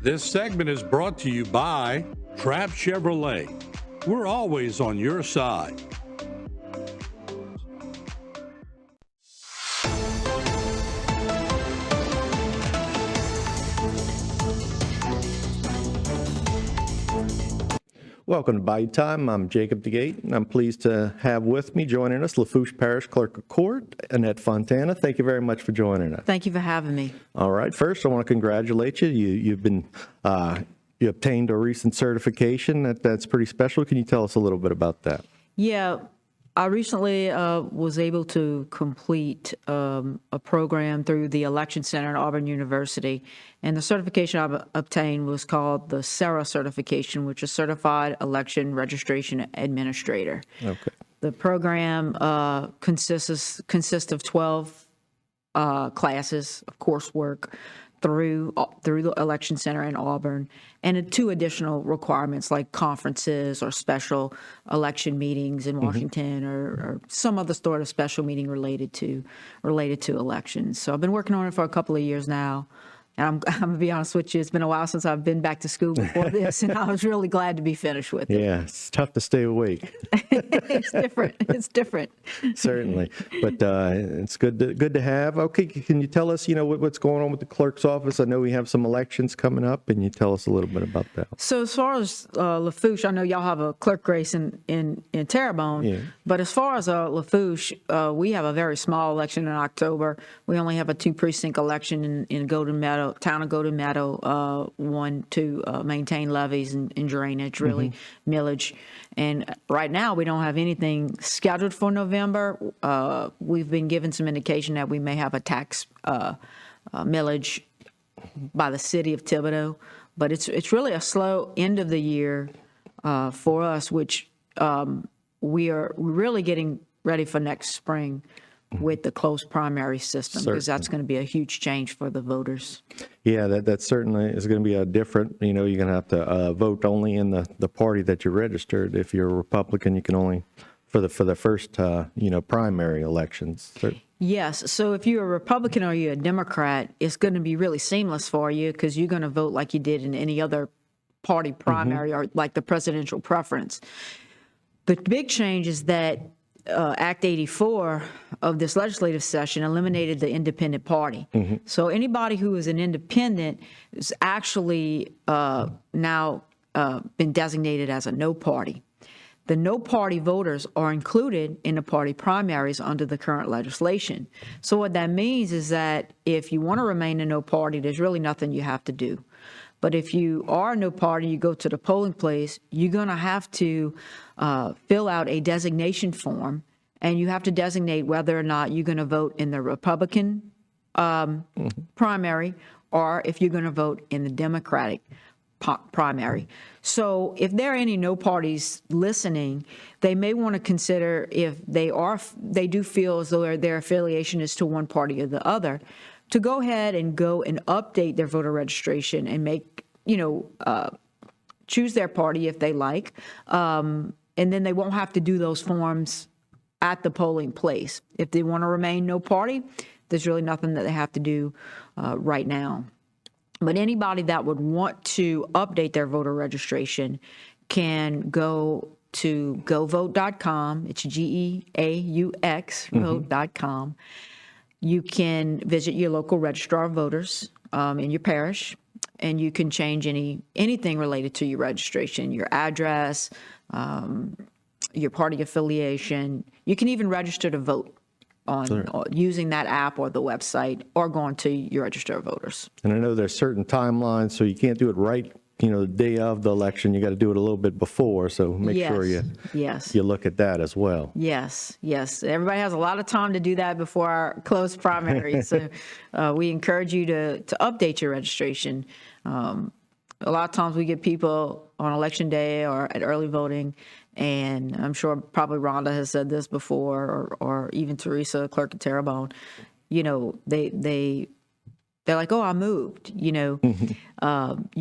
This segment is brought to you by Trapp Chevrolet. We're always on your side. Welcome to Bayou Time. I'm Jacob DeGate, and I'm pleased to have with me joining us Lafourche Parish Clerk of Court, Annette Fontana. Thank you very much for joining us. Thank you for having me. All right. First, I want to congratulate you. You obtained a recent certification. That's pretty special. Can you tell us a little bit about that? Yeah, I recently was able to complete a program through the Election Center at Auburn University, and the certification I obtained was called the SERA certification, which is Certified Election Registration Administrator. Okay. The program consists of 12 classes of coursework through the Election Center in Auburn, and 2 additional requirements like conferences or special election meetings in Washington, or some other sort of special meeting related to elections. So I've been working on it for a couple of years now. And I'm going to be honest with you, it's been a while since I've been back to school before this, and I was really glad to be finished with it. Yeah, it's tough to stay awake. It's different. It's different. Certainly. But it's good to have. Okay, can you tell us, what's going on with the clerk's office? I know we have some elections coming up, and you tell us a little bit about that. So as far as Lafourche, I know y'all have a clerk race in Terrebonne, yeah. But as far as Lafourche, we have a very small election in October. We only have a 2-precinct election in Golden Meadow. Town of Golden Meadow, one to maintain levees and drainage, really, millage. And right now, we don't have anything scheduled for November. We've been given some indication that we may have a tax millage by the city of Thibodaux, but it's really a slow end of the year for us, which we are really getting ready for next spring with the closed primary system, because that's going to be a huge change for the voters. Yeah, that certainly is going to be a different, you're going to have to vote only in the party that you registered. If you're a Republican, you can only, for the first, primary elections. Yes, so if you're a Republican or you're a Democrat, it's going to be really seamless for you, because you're going to vote like you did in any other party primary or like the presidential preference. The big change is that Act 84 of this legislative session eliminated the independent party. So anybody who is an independent is actually now been designated as a no party. The no party voters are included in the party primaries under the current legislation. So what that means is that if you want to remain a no party, there's really nothing you have to do. But if you are no party, you go to the polling place, you're going to have to fill out a designation form, and you have to designate whether or not you're going to vote in the Republican primary, or if you're going to vote in the Democratic primary. So if there are any no parties listening, they may want to consider, if they do feel as though their affiliation is to one party or the other, to go ahead and update their voter registration and make, choose their party if they like. And then they won't have to do those forms at the polling place. If they want to remain no party, there's really nothing that they have to do right now. But anybody that would want to update their voter registration can go to govote.com. It's GEAUX, vote.com. You can visit your local registrar of voters in your parish, and you can change anything related to your registration, your address, your party affiliation. You can even register to vote on using that app or the website, or going to your register of voters. And I know there's certain timelines, so you can't do it right, the day of the election. You got to do it a little bit before, so make sure you look at that as well. Yes. Everybody has a lot of time to do that before our closed primary, so we encourage you to update your registration. A lot of times we get people on election day or at early voting, and I'm sure probably Rhonda has said this before, or even Teresa, clerk of Terrebonne, they're like, oh, I moved, You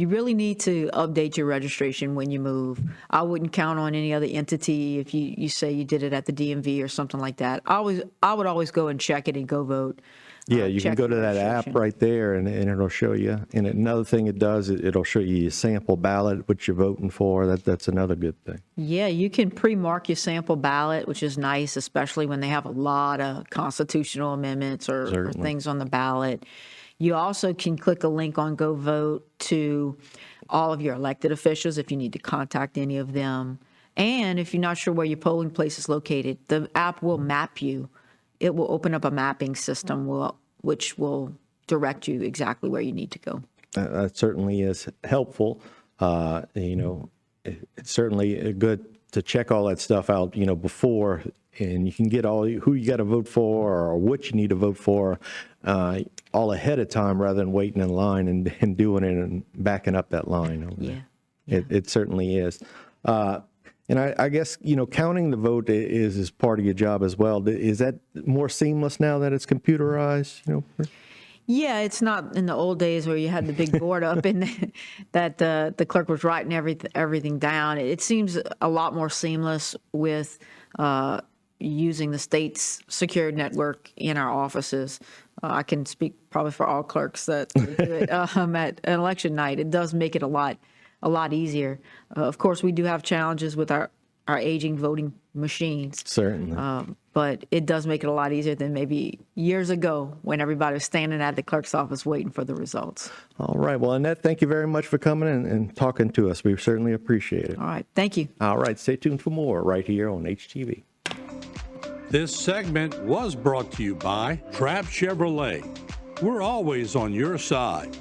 really need to update your registration when you move. I wouldn't count on any other entity if you say you did it at the DMV or something like that. I would always go and check it and go vote. Yeah, you can check go to your that app registration. right there, and it'll show you. And another thing it does, it'll show you your sample ballot, what you're voting for. That's another good thing. Yeah, you can pre-mark your sample ballot, which is nice, especially when they have a lot of constitutional amendments or Certainly. things on the ballot. You also can click a link on Go Vote to all of your elected officials if you need to contact any of them. And if you're not sure where your polling place is located, the app will map you. It will open up a mapping system which will direct you exactly where you need to go. That certainly is helpful. It's certainly good to check all that stuff out, before, and you can get who you got to vote for or what you need to vote for all ahead of time rather than waiting in line and doing it and backing up that line over there. It certainly is. And I guess, counting the vote is part of your job as well. Is that more seamless now that it's computerized, Yeah, it's not in the old days where you had the big board up and that the clerk was writing everything down. It seems a lot more seamless with using the state's secure network in our offices. I can speak probably for all clerks that do it at an election night. It does make it a lot easier. Of course, we do have challenges with our aging voting machines. Certainly. But it does make it a lot easier than maybe years ago when everybody was standing at the clerk's office waiting for the results. All right. Well, Annette, thank you very much for coming and talking to us. We certainly appreciate it. All right. Thank you. All right. Stay tuned for more right here on HTV. This segment was brought to you by Trapp Chevrolet. We're always on your side.